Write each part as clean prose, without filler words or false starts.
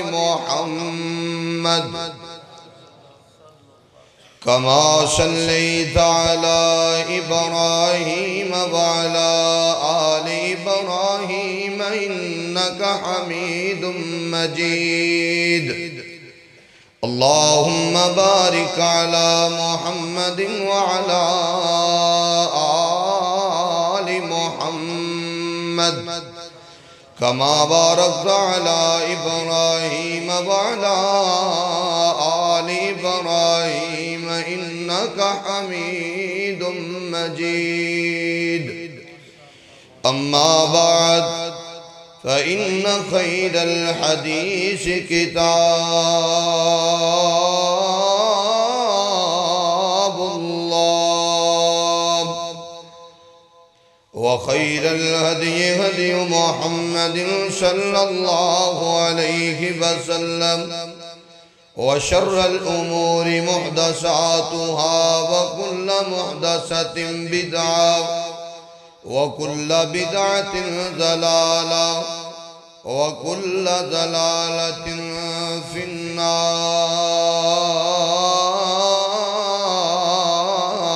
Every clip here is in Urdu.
محمد كما صليت على إبراهيم وعلى آل إبراهيم إنك حميد مجيد اللهم بارك على محمد وعلى آل محمد كما باركت على إبراهيم وعلى آل إبراهيم إنك حميد مجيد أما بعد فإن خير الحديث كتاب الله وخير الهدي هدي محمد صلى الله عليه وسلم وشر الأمور محدثاتها وكل محدثة بدعة وكل بدعة ضلالة وكل ضلالة في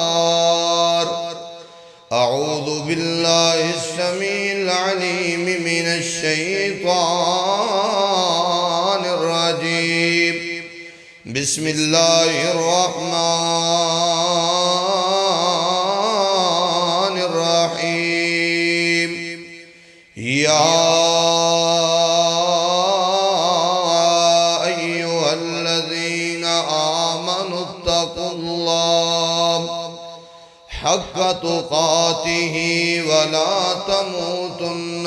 النار أعوذ بالله السميع العليم من الشيطان الرجيم بسم الله الرحمن الرحيم يا أيها الذين آمنوا اتقوا الله حق تقاته ولا تموتن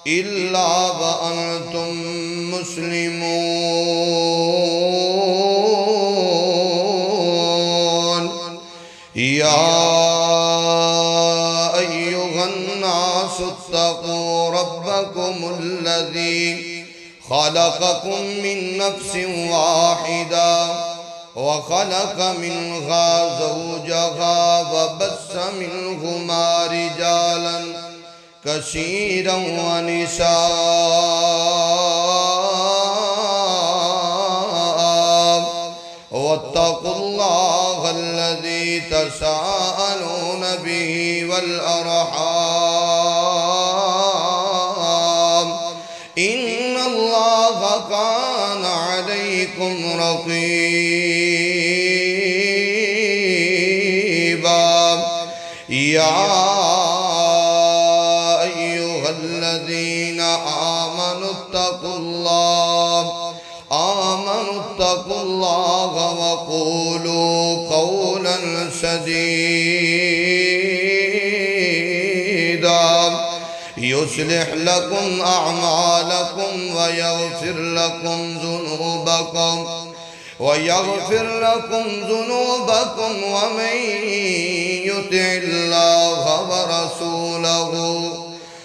إلا وأنتم مسلمون يا أيها الناس اتقوا ربكم الذي خلقكم من نفس واحدة وخلق منها زوجها وبث منهما رجالا كثيرا ونساء واتقوا الله الذي تساءلون به والأرحام إن الله كان عليكم رقيبا يا أيها الذين آمنوا اتقوا الله وقولوا قولا سديدا يصلح لكم أعمالكم ويغفر لكم ذنوبكم ومن يطع الله ورسوله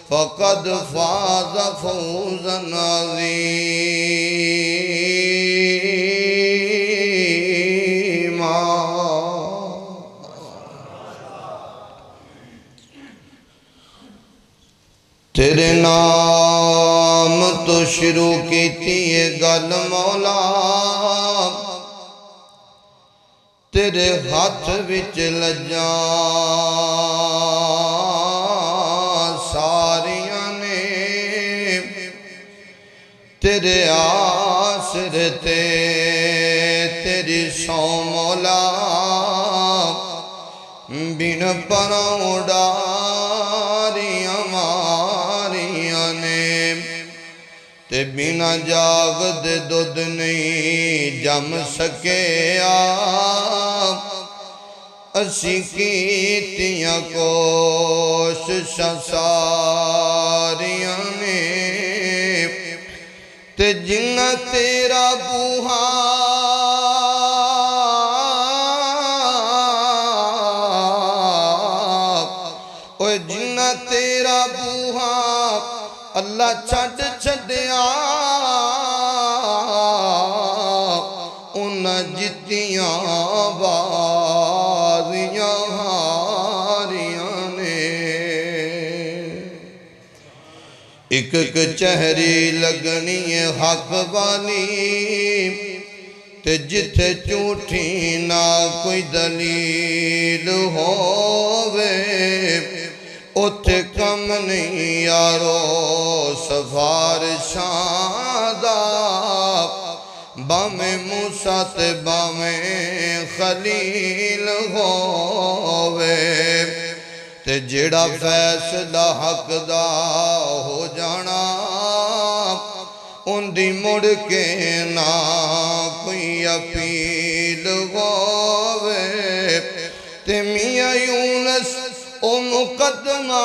فقد فاز فوزا عظيما تیرے نام تو شروع کی تھی یہ گل مولا تیرے ہاتھ وچ لجاں ساریاں نے تیرے آسرے تیری سو مولا بن پراؤں ڈاریاں ماریاں نے تے بنا جاگ دے دودھ نہیں جم سکے اسی کیتیاں کوششاں ساریاں نے تے جنہ تیرا بوہا اوہ جنہ تیرا بوہا اللہ چھڑ چھڑیا انہ جتیاں بازیاں ہاریاں نے ایک کچہری لگنی ہے حق والی تے جتھے جھوٹی نہ کوئی دلیل ہووے اتھے کم نہیں یارو سفارشاں دا باویں موسیٰ تے باویں خلیل ہووے تے جیڑا فیصلہ حق دا ہو جانا ان دی مڑ کے نہ کوئی اپیل ہووے تے میاں یونس او مقدمہ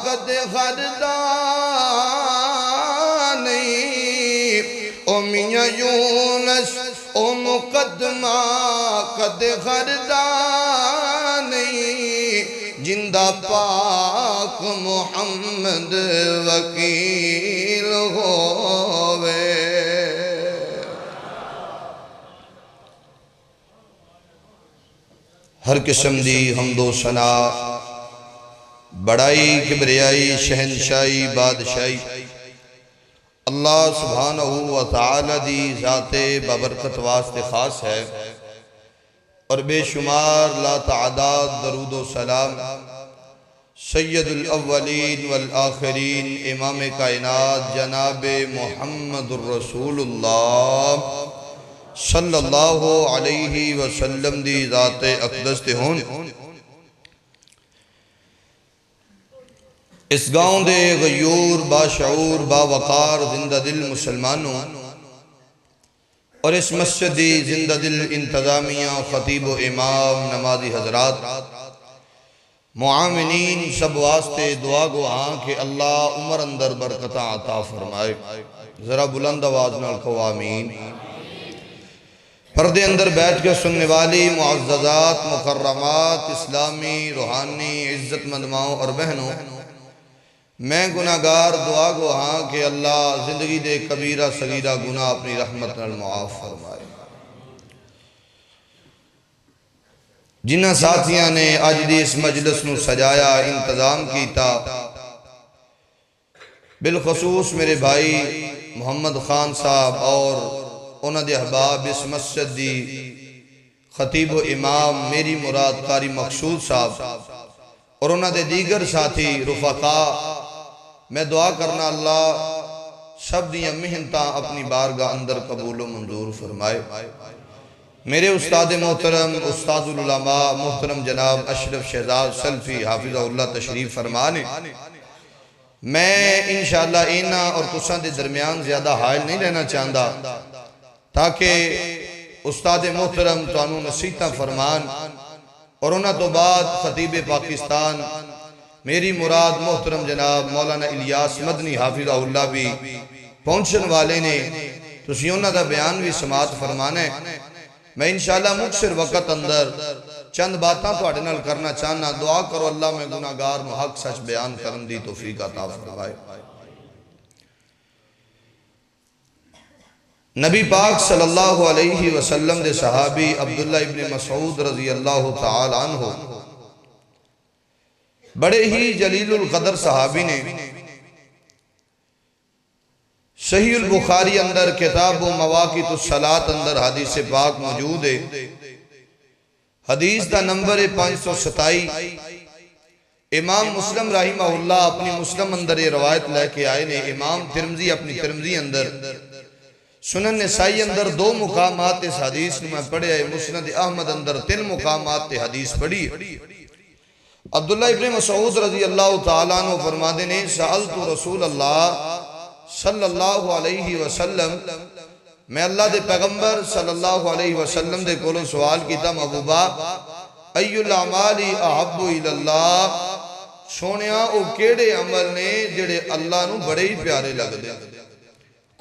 قد خردہ نہیں او میاں یونس او مقدمہ قد خردہ نہیں جندہ پاک محمد وکیل ہووے ہر قسم دی حمد و ثنا بڑائی کبریائی شہنشائی بادشاہی اللہ سبحانہ و تعالی دی ذات بابرکت واسطے خاص ہے اور بے شمار لا تعداد درود و سلام سید الاولین والآخرین امام کائنات جناب محمد الرسول اللہ صلی اللہ علیہ وسلم دی ذات اقدس تے ہون اس گاؤں دے غیور باشعور باوقار زندہ دل مسلمانوں اور اس مسجد دی زندہ دل انتظامیہ خطیب و امام نمازی حضرات معامنین سب واسطے دعا گو کہ اللہ عمر اندر برکتہ عطا فرمائے ذرا بلند آواز نال کہو آمین پردے اندر بیٹھ کے سننے والی معززات مکرمات اسلامی روحانی عزت مند ماؤں اور بہنوں میں گناہگار دعا گو کہ اللہ زندگی دے کبیرہ صغیرہ گناہ اپنی رحمت نال معاف فرمائے جنہ ساتھیاں نے آج دی اس مجلس نو سجایا انتظام کیتا بالخصوص میرے بھائی محمد خان صاحب اور انہ دے احباب اس مسجد دی خطیب و امام میری مراد قاری مقصود صاحب اور انہ دے دیگر ساتھی رفقا میں دعا کرنا اللہ سب دیاں محنتاں اپنی بارگاہ اندر قبول و منظور فرمائے میرے استاد محترم استاد العلماء محترم جناب اشرف شہزاد سلفی حافظہ اللہ تشریف فرمانے میں انشاءاللہ اینا اور تساں دے درمیان زیادہ حائل نہیں رہنا چاہتا تاکہ استاد محترم توانو نصیحتاں فرمان اور انہاں تو بعد خطیب پاکستان میری مراد محترم جناب مولانا الیاس مدنی حافظہ اللہ بھی پہنچن والے نے تسی انہاں دا بیان بھی سماعت فرمانے میں انشاءاللہ مقصر وقت اندر چند باتاں تو اڈنال کرنا چاہنا دعا کرو اللہ میں گناہگار نو حق سچ بیان کرن دی توفیق عطا فرمائے نبی پاک صلی اللہ علیہ وسلم دے صحابی عبداللہ ابن مسعود رضی اللہ تعالی عنہ بڑے ہی جلیل القدر صحابی نے صحیح البخاری اندر کتاب و مواقیت الصلاة اندر حدیث پاک موجود ہے حدیث دا نمبر 527 امام مسلم رحمہ اللہ اپنی مسلم اندر یہ روایت لے کے آئے نے امام ترمذی اپنی ترمذی اندر سنن نسائی اندر 2 مقامات اس حدیث میں پڑھے آئے مسند احمد اندر 3 مقامات حدیث پڑھی عبداللہ ابن مسعود رضی اللہ تعالیٰ عنہ فرماتے نے سألت رسول اللہ صلی اللہ علیہ وسلم میں اللہ دے پیغمبر صلی اللہ علیہ وسلم دے کولو سوال کیتا محبوبہ ایو الاعمال احب الاللہ سونیا او کیڑے عمل نے جڑے اللہ نو بڑے ہی پیارے لگ دے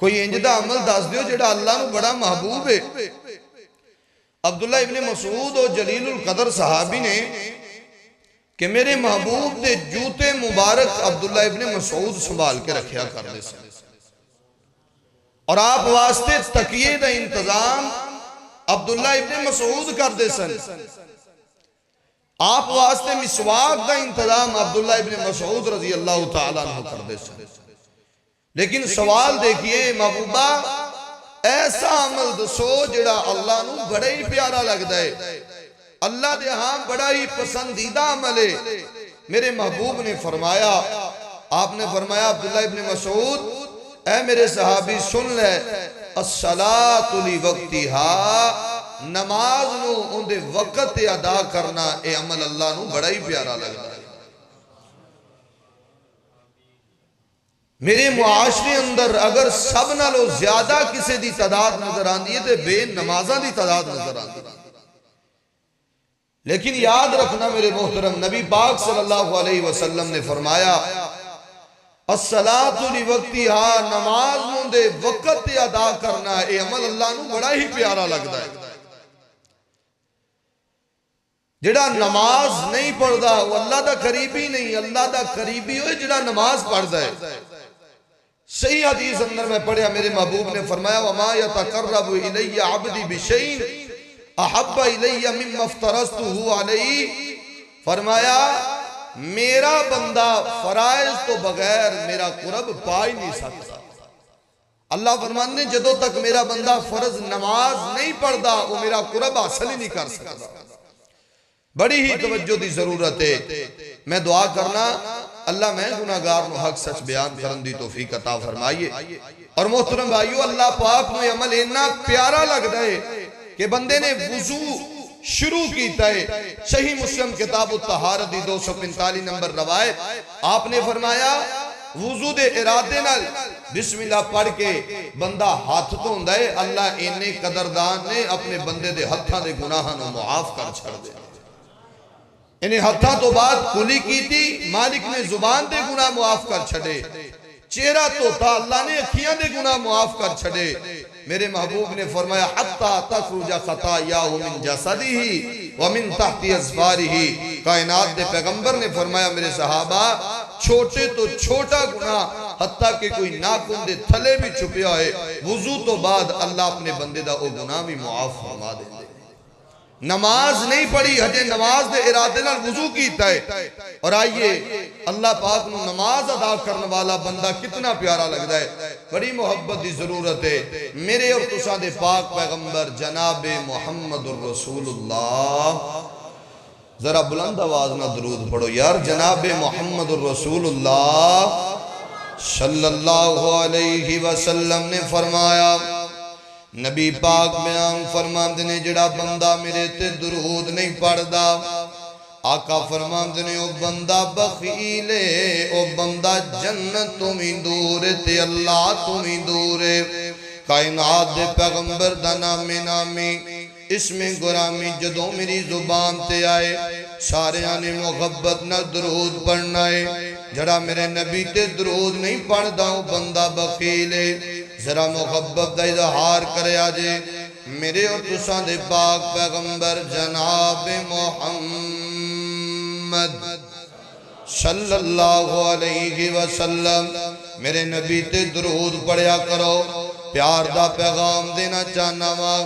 کوئی انجدہ عمل دس دیو جڑا اللہ نو بڑا محبوب ہے عبداللہ ابن مسعود اور جلیل القدر صحابی نے کہ میرے محبوب دے جوتے مبارک عبداللہ ابن مسعود سنبھال کے رکھیا کر دے سن اور آپ واسطے تکیے دا انتظام عبداللہ ابن مسعود کر دے سن آپ واسطے مسواک دا انتظام عبداللہ ابن مسعود رضی اللہ تعالیٰ عنہ کر دے سن. لیکن سوال دیکھئے محبوبہ ایسا عمل دسو جڑا اللہ نو بڑا ہی پیارا لگ دے, اللہ دے ہاں بڑا ہی پسندیدہ عمل ہے. میرے محبوب نے فرمایا, آپ نے فرمایا عبداللہ ابن مسعود اے میرے صحابی سن لے, الصلاۃ لوقتہا, نماز نو ان دے وقت ادا کرنا اے عمل اللہ نو بڑا ہی پیارا لگتا ہے. میرے معاشرے اندر اگر سب نالو زیادہ کسی دی تعداد نظر آندی ہے تو بے نمازاں دی تعداد نظر آندی ہے. لیکن یاد رکھنا میرے محترم, نبی پاک صلی اللہ علیہ وسلم نے فرمایا الصلاۃ لوقتہا, نماز نو دے وقت ادا کرنا اے عمل اللہ نو بڑا ہی پیارا لگتا ہے. جڑا نماز نہیں پڑھ دا وہ اللہ دا قریبی نہیں, اللہ دا قریبی ہوئے جڑا نماز پڑھ دا ہے. صحیح حدیث اندر میں پڑھیا میرے محبوب نے فرمایا وَمَا يَتَقَرَّبُ إِلَيَّ عَبْدِ بِشَيْءٍ احب الیہ مما افترضتہ علیہ, فرمایا میرا بندہ فرائض تو بغیر میرا قرب پا ہی نہیں سکتا. اللہ فرمانے ہیں جدوں تک میرا بندہ فرض نماز نہیں پڑھدا وہ میرا قرب حاصل ہی نہیں کر سکتا. بڑی ہی توجہ دی ضرورت ہے. میں دعا کرنا اللہ میں گناہگار نو حق سچ بیان کرن دی توفیق عطا فرمائیے. اور محترم بھائیو اللہ پاک نو عمل اتنا پیارا لگدا ہے کہ بندے نے وضو شروع کیتا ہے. صحیح مسلم کتاب الطہارت دی 245 نمبر روایت, آپ نے فرمایا وضو دے ارادے نال بسم اللہ پڑھ کے بندہ ہاتھ دھوندا ہے, اللہ اینے قدردان نے اپنے بندے دے ہتھاں دے گناہاں نو معاف کر چھڑ دے. انہیں ہتھاں تو بعد کلی کی تھی, مالک نے زبان دے گناہ معاف کر چھڑے, چہرہ تو تھا اللہ نے اکھیاں دے گناہ معاف کر چھڑے. میرے محبوب نے فرمایا حتی تخرج خطایاہ من جسدہ ومن تحت اظفارہ, کائنات دے پیغمبر نے فرمایا میرے صحابہ چھوٹے تو چھوٹا گناہ حتیٰ کہ کوئی ناخن دے تھلے بھی چھپیا ہے, وضو تو بعد اللہ اپنے بندے دا او گناہ بھی معاف فرما دے. نماز نہیں پڑھی ہجے نماز دے ارادے نال وضو کیتا ہے. اور آئیے اللہ پاک نو نماز ادا کرنے والا بندہ کتنا پیارا لگتا ہے. بڑی محبت دی ضرورت ہے. میرے اور تساں دے پاک پیغمبر جناب محمد الرسول اللہ, ذرا بلند آواز نہ درود پڑھو یار, جناب محمد الرسول اللہ صلی اللہ علیہ وسلم نے فرمایا, نبی پاک بیان فرماندے نے جڑا بندہ میرے تے درود نہیں پڑھ دا, آقا فرماندے نے او بندہ بخیل ہے, او بندہ جنت تو بھی دور تے اللہ تو بھی دور ہے. کائنات دے پیغمبر دا نامی اس میں گرامی جدوں میری زبان تے آئے سارے آنے محبت نہ درود پڑھنا ہے. جڑا میرے نبی تے درود نہیں پڑھ دا او بندہ بخیل ہے. ذرا محبت دا اظہار کرے آجے میرے اور تساں دے پاک پیغمبر جناب محمد صلی اللہ علیہ وسلم میرے نبی تے درود پڑھیا کرو. پیار دا پیغام دینا چاہنا وا,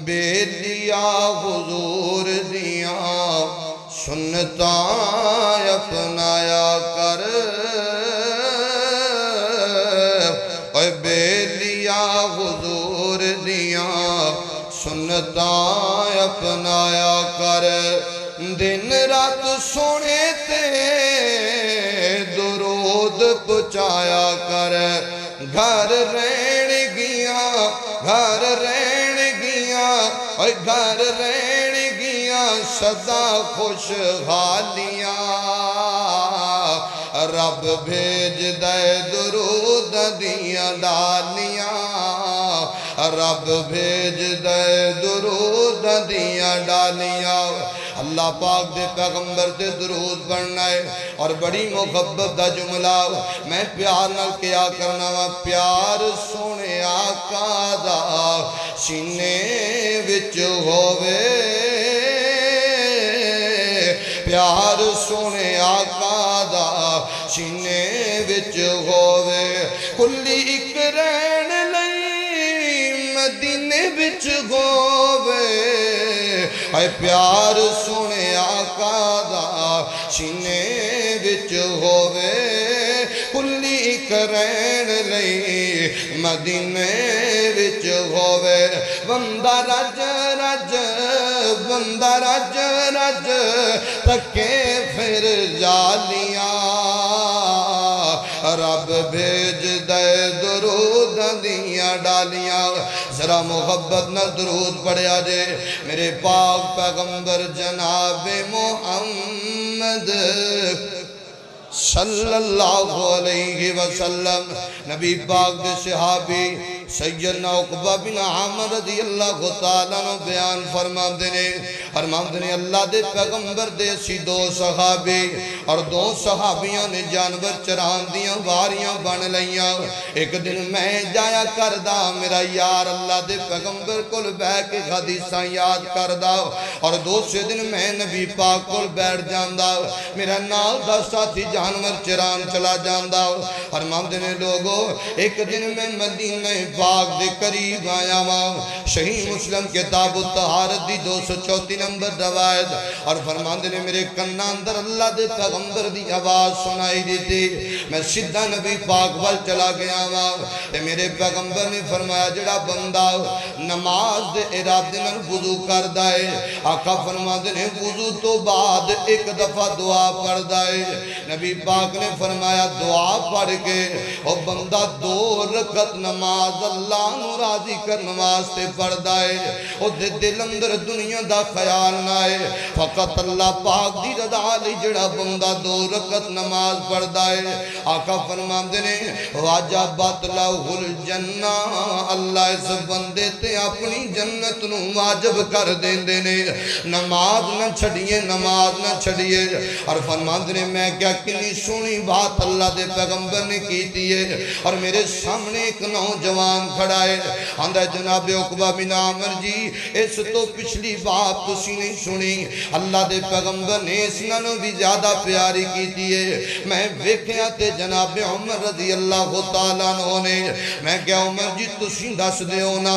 بے لیا حضور دیاں سنتاں اپنایا کر, اے بے لیا حضور دیاں سنتاں اپنایا کر. دن رات سونے تے درود پچایا کر, گھر رہن گیاں گھر رہن گیاں اے گھر رہن گیاں سدا خوشحالیاں, رب بھیج دے درود دیاں ڈالیاں, رب بھیج دے درود دیاں ڈالیاں. اللہ پاک دے پیغمبر دے درود پڑھنا ہے. اور بڑی محبت دا جملہ میں پیار نال کیا کرنا وا, پیار سونے آقا دا سینے وچ ہووے, پیار سونے آقا دا سینے وچ ہووے, کلی اک رہن لئی مدینے وچ ہووے, اے پیار سونے آقا دا سینے وچ ہووے کلی کرین لئی مدینے وچ ہووے بندہ رج رج بندہ رج رج تکے پھر جالیاں رب بھیج دے درود دیاں ڈالیاں ذرا محبت نہ درود پڑھیا جے میرے پاک پیغمبر جناب محمد صلی اللہ علیہ وسلم نبی پاک دے صحابی سیدنا عقبہ بن عامر رضی اللہ تعالیٰ عنہ بیان فرماندے نے اللہ دے پیغمبر دے سی دو صحابی اور دو صحابیاں نے جانور چران دیاں واریاں بن لیاں ایک دن میں جایا کردہ میرا یار اللہ دے پیغمبر کل بے کے حدیثاں یاد کردہ اور دوسرے دن میں نبی پاک کل بیٹھ جاندہ میرا نال دا ساتھی جانور چران چلا جاندہ فرماندے نے لوگوں ایک دن میں مدینہ پاک دے قریب آیا ماں صحیح مسلم کتاب الطہارت دی 234 نمبر روایت اور فرماندے نے میرے کنہ اندر اللہ دے پیغمبر دی آواز سنائی دیتی میں سیدھا نبی پاک وال چلا گیا ماں میرے پیغمبر نے فرمایا جڑا بندہ نماز دے ارادے نال وضو کر دائے آقا فرماندے نے وضو تو بعد ایک دفعہ دعا پڑھ دائے نبی پاک نے فرمایا دعا پڑھ کے اور بندہ 2 رکعت نماز اللہ نو راضی کر نماز تے پڑھ دائے او دے دل اندر دنیا دا خیال نائے فقط اللہ پاک دی رضا لی جڑا بندہ 2 رکعت نماز پڑھ دائے آقا فرماندے نے واجبات لہو الجنہ اللہ اس بندے تے اپنی جنت نو واجب کر دیندے نے نماز نہ چھڑیے نماز نہ چھڑیے اور فرماندے نے میں کیا کنی سونی بات اللہ دے پیغمبر نے کیتی ہے اور میرے سامنے ایک نوجوان کھڑا ہے اندر جناب عقبہ بن عامر جی اس تو پچھلی بات تسی نہیں سنی اللہ دے پیغمبر نے اس نانو بھی زیادہ پیاری کیتی ہے میں ویکھیا تے جناب عمر رضی اللہ تعالیٰ عنہ نے میں کیا عمر جی تسی دس دے ہونا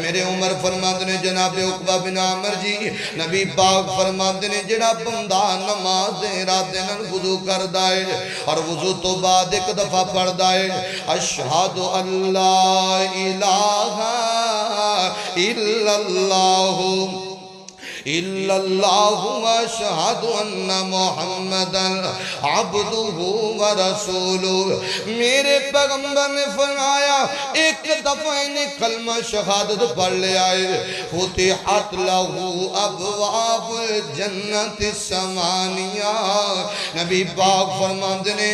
میرے عمر فرماندے نے جناب عقبہ بن عامر جی نبی پاک فرماندے نے جڑا بندہ نماز دے ارادے نال وضو کر دائے اور وضو تو بعد ایک دفعہ پڑھ دائے اشہد اللہ الہ الا اللہ واشہد ان محمدا عبدہ ورسولہ میرے پیغمبر نے فرمایا ایک دفعہ انہیں کلمہ شہادت پڑھ لے آئے فتحت لہو ابواب جنت السمانیہ نبی پاک فرماندے نے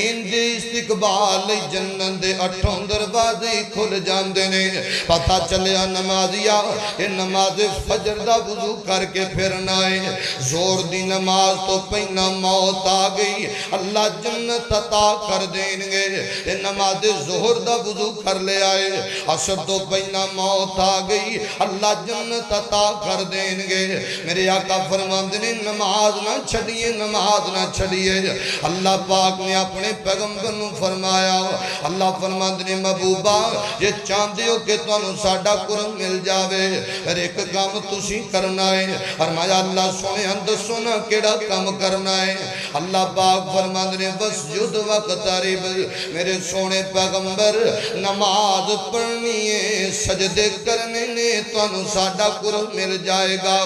ان دے استقبال جنت دے 8 دروازے کھل جاندے نے پتہ چلیا نمازیا یہ نماز فجر دا وضو کر کے پھرنا ہے زور دی نماز تو پہنا موت آ گئی اللہ جنت عطا کر دیں گے نماز ظہر دا وضو کر لے آئے عصر تو پہنا موت آ گئی اللہ جنت عطا کر دیں گے میرے آقا فرماندے نے نماز نہ چھڑیے نماز نہ چھڑیے اللہ پاک نے اپنے پیغمبر نو فرمایا اللہ فرماندے نے محبوبہ یہ چاندے ہو کہ تانوں ساڈا قرب مل جاوے پھر ایک کام تسی کرنا ہے فرمایا اللہ سونے اندر سونا کیڑا کام کرنا ہے اللہ پاک فرماندے نے وسجد وقترب میرے سونے پیغمبر نماز پڑھنی ہے سجدے کرنے نے تانوں ساڈا قرب مل جائے گا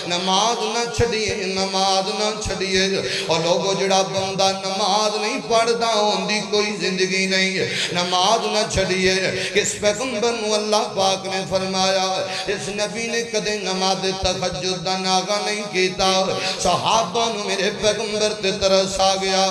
نماز نہ چھڑیے نماز نہ چھڑیے اور لوگوں جڑا بندہ نماز نہیں پڑھدا ہوندی کوئی زندگی نہیں نماز نہ چھڑیے کس پیغمبر نو اللہ پاک نے فرمایا اس نبی نے کدے نماز تہجد دا ناغا نہیں کیتا صحابہ نو میرے پیغمبر تے ترس آ گیا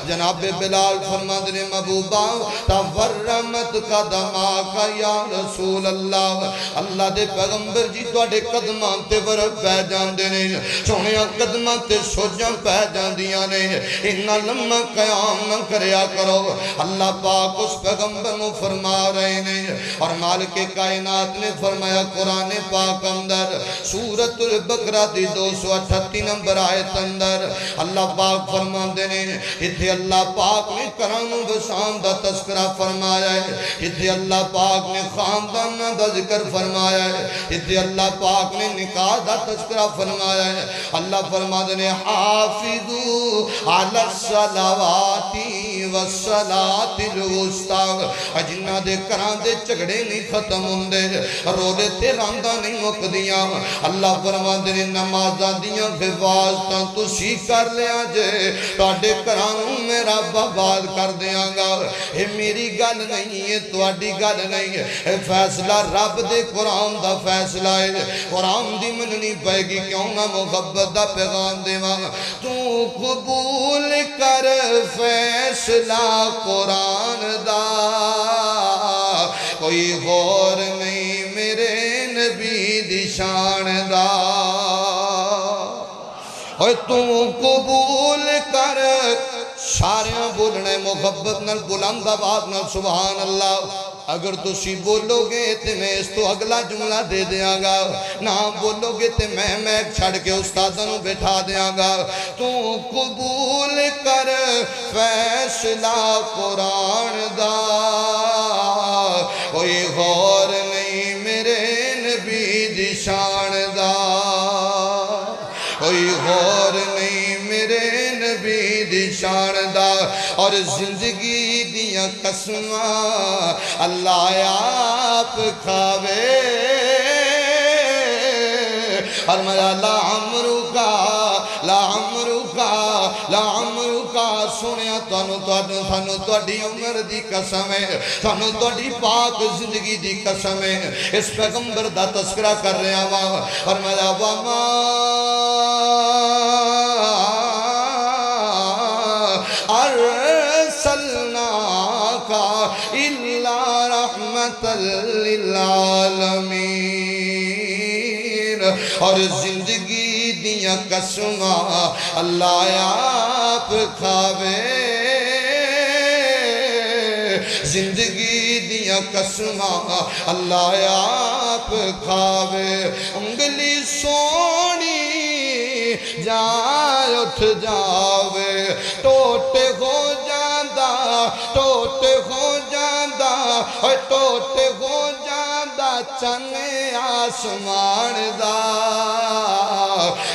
جناب بلال فرماندے نے محبوبہ تورمت قدمہ کا یا رسول اللہ اللہ دے پیغمبر جی تواڈے قدماں تے ورق پہ جاندے نے سونیاں قدماں تے سوجاں پہ جاندیاں نے انہاں لمحہ قیام نہ کریا کرو اللہ پاک اس پیغمبر نو فرما رہے نے اور مالک کائنات نے فرمایا قرآن پاک اندر سورۃ البقرہ دی 238 نمبر آیت اندر اللہ پاک فرماندے نے اتھے اللہ پاک نے کرم و بسام دا تذکرہ فرمایا ہے اتھے اللہ پاک پاک نے خاندان دا ذکر فرمایا ہے، اتنے اللہ پاک نے نکاح دا تذکرہ فرمایا ہے۔ اللہ فرماتے نے حافظو علی الصلوات والصلاۃ الوسطی، جنہاں دے کراں دے جھگڑے نہیں ختم ہوندے، رولے تے راندا نہیں مکدیاں، اللہ فرماتے نے نمازاں دیاں حفاظتاں تسی کر لیا جے، تواڈے گھراں نوں میں رب آباد کر دیاں گا۔ اے میری گل نہیں ہے، تواڈی گل نہیں ہے، اے فیصلہ رب دے قرآن دا فیصلہ ہے۔ قرآن دی مننی پائے گی، کیوں نہ محبت دا پیغام دیواں، تو قبول کر فیصلہ قرآن دا، کوئی غور نہیں میرے نبی دی شان دا۔ اور تو قبول کر، ساریاں بولنے محبت نال بلند آواز نال سبحان اللہ۔ اگر تسی بولو گے تے میں اس تو اگلا جملہ دے دیاں گا، نہ بولو گے تے میں چھڑ کے استاداں نوں بٹھا دیاں گا۔ تو قبول کر فیصلہ قرآن دا، کوئی غور نہیں میرے نبی دی شان دا، کوئی غور نہیں میرے نبی دی شان دا۔ اور زندگی دیاں قسماں اللہ آپ کھاوے، اور مجھا لعمرکا لعمرکا لعمرکا، سنیا تانوں تواڈی عمر دی قسم ہے، تانوں تواڈی پاک زندگی دی قسم ہے۔ اس پیغمبر دا تذکرہ کر رہے ہیں، اور مجھا وما ارسلناک الا رحمت للعالمین، اور زندگی دیاں قسماں اللہ آپ کھاوے، زندگی دیاں قسماں اللہ آپ کھاوے۔ انگلی سونی جائے اٹھ جاوے، ٹوٹے ہو جاندہ ٹوٹے ہو جاندہ ٹوٹے ہو جاندہ چنے آسمان دا،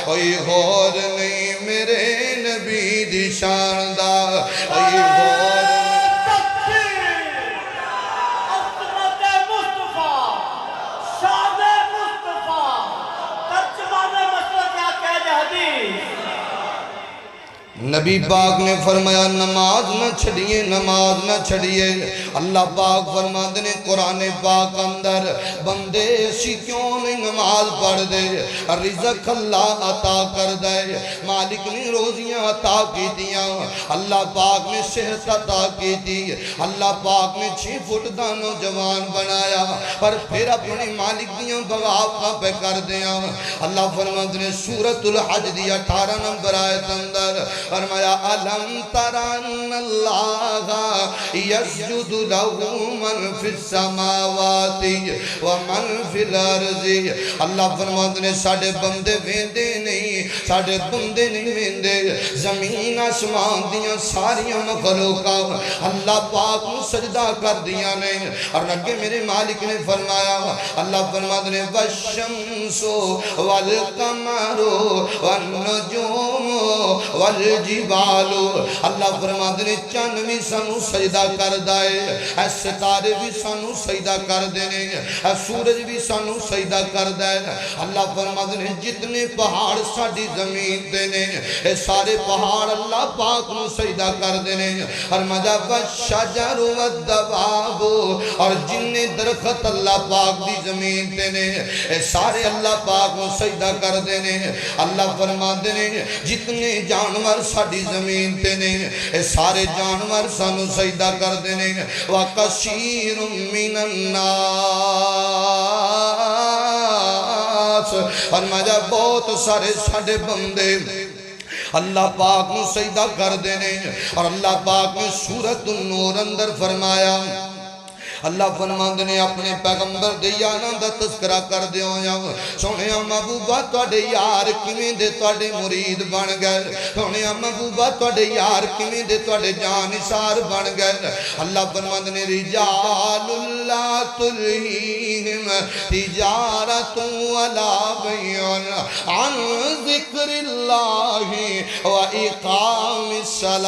کوئی غور نہیں میرے نبی دی شان دا، کوئی غور نبی پاک نے فرمایا نماز نہ چھڑیے، نماز نہ چھڑیے۔ اللہ پاک فرماتے نے قرآن پاک اندر، بندے اسی کیوں نہیں نماز پڑھ دے، رزق اللہ عطا کر دے، مالک نے روزیاں عطا کی دیا، اللہ پاک نے صحت عطا کی دی، اللہ پاک نے 6 فٹ دا نوجوان بنایا، پر پھر اپنی مالک دیاں بغاوتاں پہ کر دیا۔ اللہ فرماتے نے سورۃ الحج دی 18 نمبر آیت اندر فرمایا أَلَمْ تَرَ أَنَّ اللَّهَ يَسْجُدُ لَهُ مَنْ فِي السَّمَاوَاتِ وَمَنْ فِي الْأَرْضِ۔ اللہ فرماتے نے ساڑھے بندے ویندے نہیں، ساڑھے بندے نہیں ویندے، زمین آسمان دیاں ساریاں مخلوقاں اللہ پاک کو سجدہ کر دیا نہیں۔ اور لگے میرے مالک نے فرمایا، اللہ فرماتے نے وَالشَّمْسُ وَالْقَمَرُ وَالنُّجُومُ وَالْجِبَالُ، اللہ فرماتے نے چند بھی سانو سجدہ کر دائے، اے ستارے بھی سانو سجدہ کر دینے، اے سورج بھی سانو سجدہ کر دائے۔ اللہ فرماتے نے جتنے پہاڑ ساڑی زمین دینے، اے سارے پہاڑ اللہ پاک نو سجدہ کر دینے۔ اور مجھا وَالشَّجَرُ وَالدَّوَابُ، اور جننے درخت اللہ پاک دی زمین دینے، اے سارے اللہ پاک نو سجدہ کر دینے۔ اللہ فرماتے نے جتنے جانور ساڑی زمین دینے، اے سارے جانور سانو سجدہ کر دینے۔ وَقَشِيرٌ مِّنَ النَّاسِ، اور مجھا بہت سارے ساڑے بندے اللہ پاک نو سجدہ کر دینے۔ اور اللہ پاک نے سورۃ النور اندر فرمایا اللہ فرماندے نے اپنے پیغمبر دے یاراں دا تذکرہ کر دیو یا سونیا محبوبہ تواڈے یار کیویں دے تواڈے مرید بن گئے سونیا محبوبہ تواڈے یار کیویں دے تواڈے جان نثار بن گئے اللہ فرماندے نے رجال اللہ تلہیہم تجارت ولا بیع عن ذکر اللہ و اقام الصلاۃ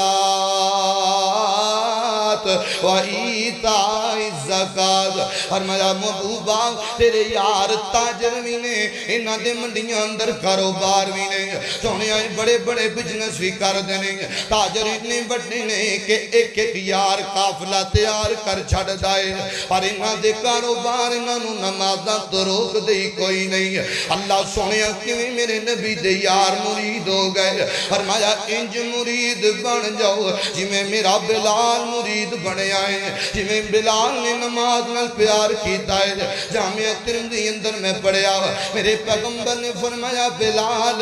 وَإِيتَاءِ الزَّكَاةِ فرمایا محبوبہ تیرے یار تاجر بھی نے انہاں دے منڈیاں اندر کاروبار بھی نے سونے آئے بڑے بڑے بزنس بھی کر دینے تاجر اتنے بڑے نے کہ ایک ایک یار قافلہ تیار کر چھڑ دائے پر انہاں دے کاروبار انہاں نو نمازاں تو روک دے کوئی نہیں اللہ سونے کیویں میرے نبی دے یار مرید ہو گئے فرمایا انج مرید بن جاؤ جی میں میرا بلال مرید بنے آئے جویں بلال نے نماز نال پیار کیتا ہے جامعہ ترمذی اندر میں پڑھیا میرے پیغمبر نے فرمایا بلال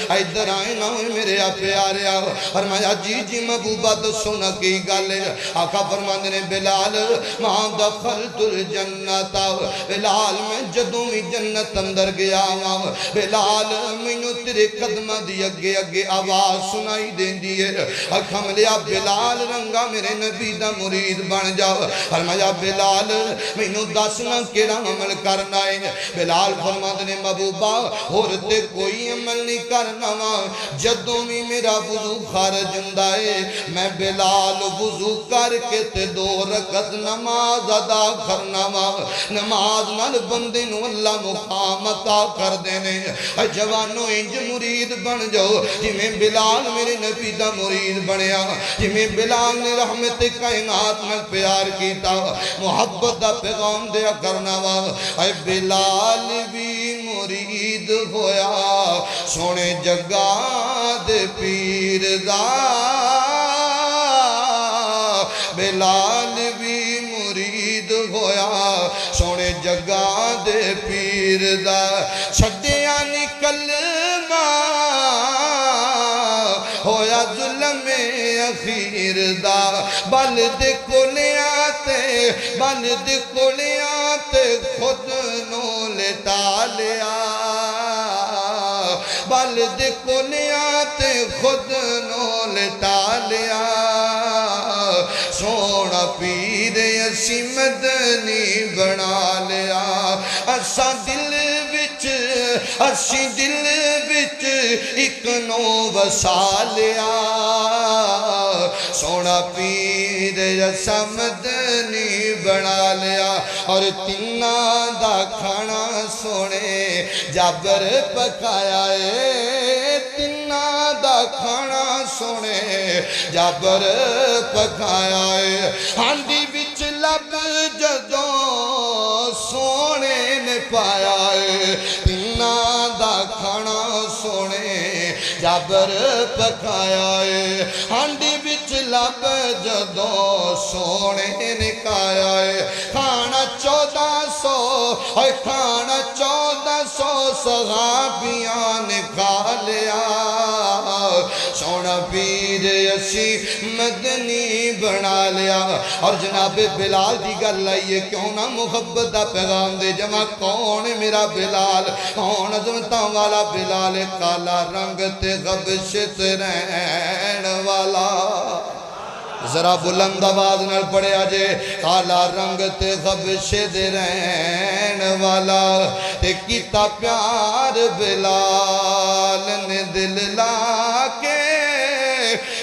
ادھر آئے نہ میرے پیاریا فرمایا جی محبوبہ دسو نا کی گل ہے آقا فرماندے نے بلال ماں دخلت الجنت بلال میں جدوں بھی جنت اندر گیا ہاں بلال مینوں تیرے قدماں دی اگے اگے آواز سنائی دیندی ہے اکھم لیا بلال رنگا میرے نبی دا مرید بن جاؤ فرمایا بلال مینوں دسنا کیڑا عمل کرنا ہے بلال فرماندے نے محبوبہ اور تے کوئی عمل نہیں کرنا وا جدوں بھی میرا وضو خارج ہوندا ہے میں بلال وضو کر کے تے 2 رکعت نماز ادا کرنا وا نماز نال بندے نو اللہ مقام عطا کر دینے اے جوانو انج مرید بن جاؤ جویں بلال میرے نبی دا مرید بنیا جویں بلال نے رحمت کائنات میں پیار کیتا محبت دا پیغام دیا کرنا وا اے بلال بھی مرید ہویا سونے جگہ دے پیر دا بلال بھی مرید ہویا سونے جگہ دے پیر دا چھڈیا نکلما ہویا ظلم اخیر دا بلد کولیاں تے خود نو لٹا لیا بلد کولیاں تے خود نو لٹا لیا سونا پیر اسی مدنی بنا لیا اسا دل وچ ایک نو وسا لیا سونا پیر اسا مدنی بنا لیا اور تینہ دا کھانا سونے جابر پکایا ہے تینہ دا کھانا سونے جابر پکایا ہے ہانڈی وچ لب جدوں سونے نے پایا ہے تینہ دا کھانا سونے جابر پکایا ہے ہانڈی وچ لب جدوں سونے نے کھایا ہے کھانا 1400 اور کھانا 1400 صحابیاں نے کھا لیا سونا پیر اسی مدنی بنا لیا اور جناب بلال دی گل آئیے کیوں نہ محبت دا پیغام دے جمع کون میرا بلال کون عظمتاں والا بلال کالا رنگ تے غبشت رہن والا ذرا بلند آواز نال پڑھے آجے کالا رنگ تے غبشت رہن والا تے کیتا پیار بلال نے دل لا کے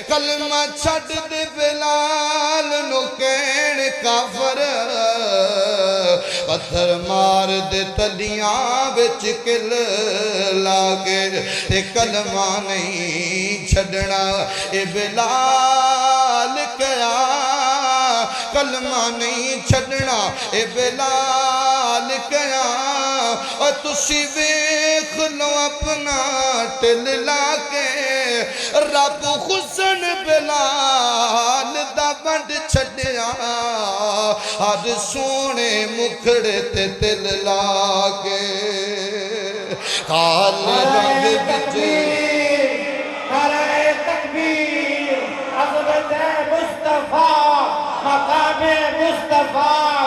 کلمہ چھڑ دے بلال نو کین کافر پتھر مار دے تلیاں بچ کل لاگے تے کلمہ نہیں چھڑنا اے بلال کیا کلمہ نہیں چھڑنا اے بلال کیا اور تسی ویکھ لو اپنا ٹل لا کے رب حسن بلال دا بند چھڑیا ہر سونے مکھڑے تے تل لا کے کال رنگ بچے نعرہ تکبیر عظمت مصطفیٰ مقام مصطفیٰ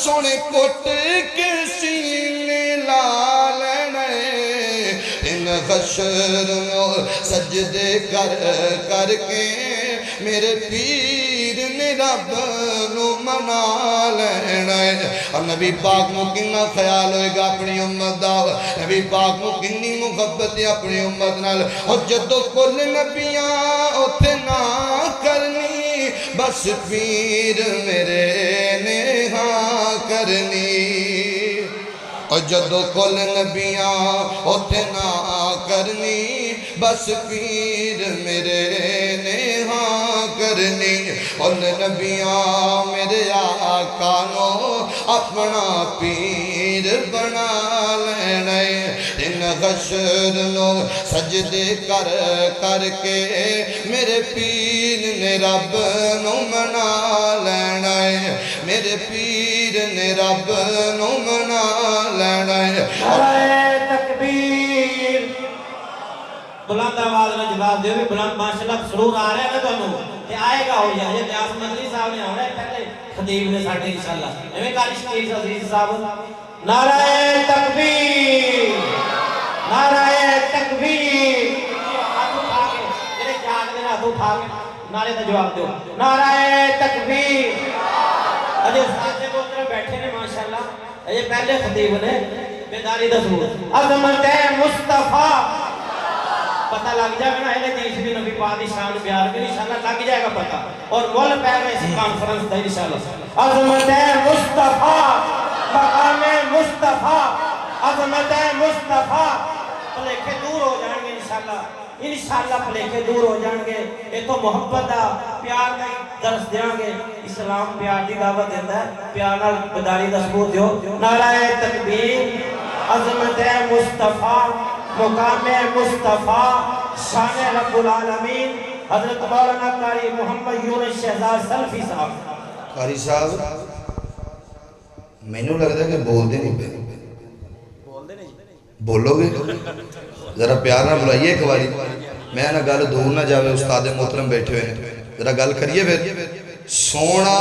سونے کٹ کے سینے لا لینا ان حشر نو سجدے کر کر کے میرے پیر نے رب نو منا لینا اور نبی پاک نو کنا خیال ہوئے گا اپنی امت دا نبی پاک نو کنی محبت ہے اپنی امت نال اور جدو کل نبیاں اتھے نہ کرنی بس پیر میرے نے ہاں کرنی اور جدو کل نبیاں اتھے نہ کرنی بس پیر میرے نے ہاں کرنی اور نبیاں میرے آقا نو اپنا پیر بنا لینا ان حشر نو سجدے کر کر کے میرے پیر نے رب نو منا لینا میرے پیر نے رب نو منا لینا نعرہ تکبیر بلند آواز میں جواب دیو بھی بلند ماشاءاللہ سرور آ رہے ہیں نا تو کہ آئے گا ہو جائے یہ دیاس مدری صاحب نے آنا ہے پہلے خطیب نے ساٹھے انشاءاللہ ایمیں کارش کیس عزیز صاحب نعرہ تکبیر نعرہ تکبیر ہاتھ اٹھا کے جنہیں جاگ دینا ہاتھ اٹھا کے نعرے تا جواب دیو نعرہ تکبیر اجھے ساتھ سے بہتر بیٹھے نے ماشاءاللہ یہ پہلے خطیب نے بیداری دا سرور عظمت مصطفیٰ پتہ لگ جائے گا نا اہلِ دیش بھی نبی پاک شان بیار بھی انشاءاللہ لگ جائے گا پتہ اور مول پیر میں اسی کانفرنس دا انشاءاللہ عظمت مصطفیٰ مقام مصطفیٰ عظمت مصطفیٰ پلیکھے دور ہو جائیں گے انشاءاللہ پلیکھے دور ہو جائیں گے یہ تو محبت دا پیار دا درس دیاں گے اسلام پیار دی دعوت دیتا ہے پیار نال بداری دا ثبوت دیو نعرہ تکبیر عظمت مصطفیٰ مقام مصطفیٰ شان رب العالمین حضرت مولانا قاری محمد یونس شہزاد سلفی صاحب قاری صاحب میں نے لگ رہا ہے کہ بول دے نہیں پہ بولو گے ذرا پیار نہ بلائیے ایک باری میں نہ گل دور نہ جاوے استاد محترم بیٹھے ہوئے ذرا گل کریے پھر سونا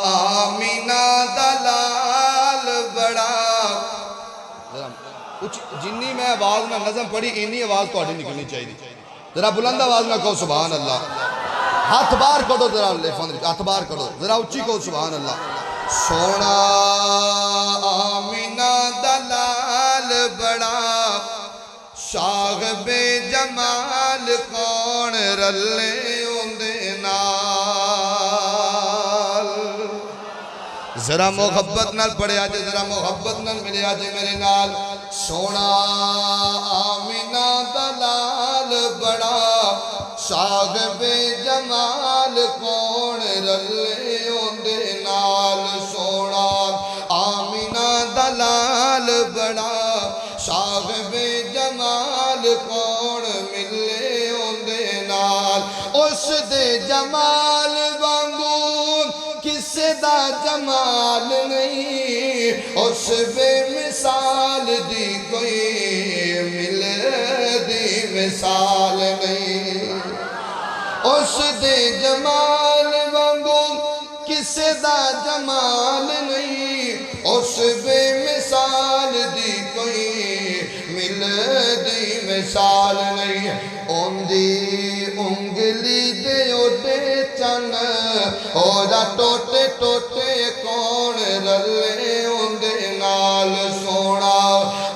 آمینہ دلال بڑا کچھ جنی میں آواز میں نظم پڑھی اینی آواز تو آٹھی نکلنی چاہیے ذرا بلند آواز میں کہو سبحان اللہ ہاتھ بار کرو ذرا ہاتھ بار کرو ذرا اچھی کہو سبحان اللہ سونا آمینہ دلال بڑا صاحب جمال کون رلے اندے نال ذرا محبت نال پڑھے آجے ذرا محبت نال ملے آجے میرے نال سونا آمینہ دلال بڑا صاحب جمال کون رلے اندے نال سونا آمینہ دلال بڑا صاحب جمال کون ملے اندے نال اس دے جمال وانگون کسے دا جمال نہیں اس بے مثال دی کوئی ملے دی مثال نہیں اس دے جمال وانگون کسے دا جمال نہیں اس بے مثال دی کوئی ملے دی مثال نہیں ان دی انگلی دے اوٹے چن اوڑا ٹوٹے ٹوٹے کون رلے ان دے نال سونا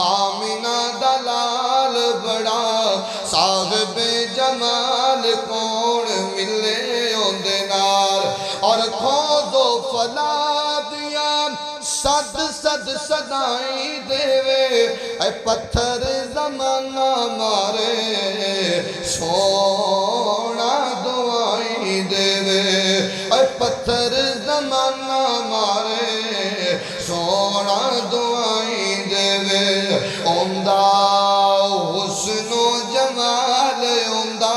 آمینہ دلال بڑا صاحب جمال کون ملے ان دے نال اور کھودو فلا دیا صد صد صدائی دیوے اے پتھر زمانہ مارے سونا دعائی دیوے اے پتھر زمانہ مارے سونا دعائی دیوے اوندہ حسن و جمال اوندہ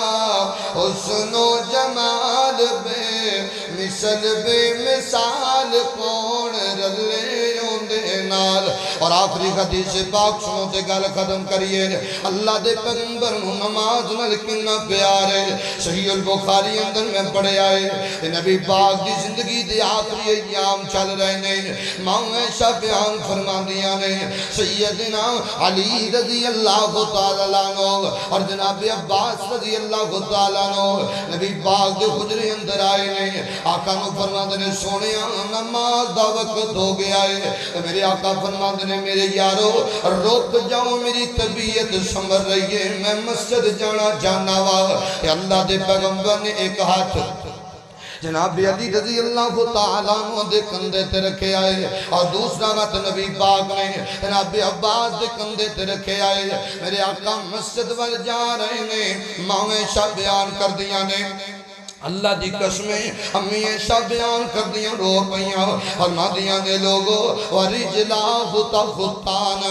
حسن و جمال بے مثل بے مثال کون رلے اوندے نال اور اور آخری حدیث پاک سنو تے گل ختم کریے اللہ دے پیغمبر نو نماز نال کنا پیار ہے صحیح البخاری اندر میں پڑھے آئے نبی پاک دی زندگی دے آخری ایام چل رہے نے ماں ایشا بیان فرما دیا نے سیدنا علی رضی اللہ تعالیٰ عنہ اور جناب عباس رضی اللہ تعالیٰ عنہ نبی پاک دے حجرے اندر آئے نے آقا نو فرما دے سونے نماز دا وقت ہو گیا ہے میرے آقا فرما دے میرے یارو روک جاؤ میری طبیعت سمر رہی ہے میں مسجد جانا وا اللہ دے پیغمبر نے ایک ہاتھ جناب علی رضی اللہ تعالیٰ عنہ دے کندھے تے رکھے آئے اور دوسرا ہاتھ نبی پاک نے جناب عباس دے کندھے تے رکھے آئے میرے آقا مسجد وال جا رہے نے ماں ایشا بیان کر دیا نے اللہ دی قسمیں امی ایشا بیان کر دیا رو پئیاں فرما دیا نے لوگو ورجلاہ تخطان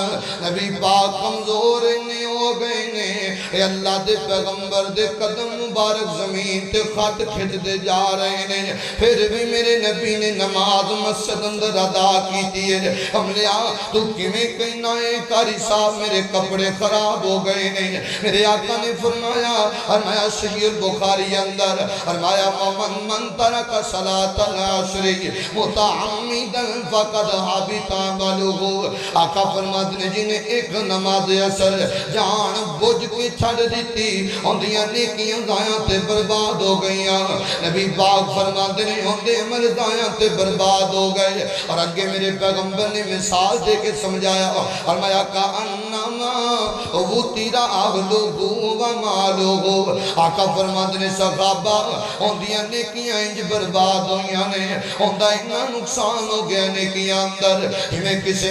نبی پاک کمزور نہیں ہو گئے نے اے اللہ دے پیغمبر دے قدم مبارک زمین تے خط کھچ دے جا رہے نے پھر بھی میرے نبی نے نماز مسجد اندر ادا کی دیئے ہم لیا تو کیویں کہنا ہے کاری صاحب میرے کپڑے خراب ہو گئے نے میرے آقا نے فرمایا صحیح البخاری اندر فرمایا من ترک صلاة العشر متعمدا فقد حبط عمله آقا فرماتے ہیں جنہیں ایک نماز عصر جان بوجھ کے چھڑ دیتی اندیاں نیکیاں ضائع تے برباد ہو گئیاں نبی پاک فرماتے ہیں اندے عمل ضائع تے برباد ہو گئے اور اگے میرے پیغمبر نے مثال دے کے سمجھایا فرمایا کانما وہ تیرا اہلو و مالو آقا فرماتے ہیں صحابہ اندیاں نیکیاں انج برباد ہویاں نے اندہ اتنا نقصان ہو گیا نیکیاں اندر ہمیں کسی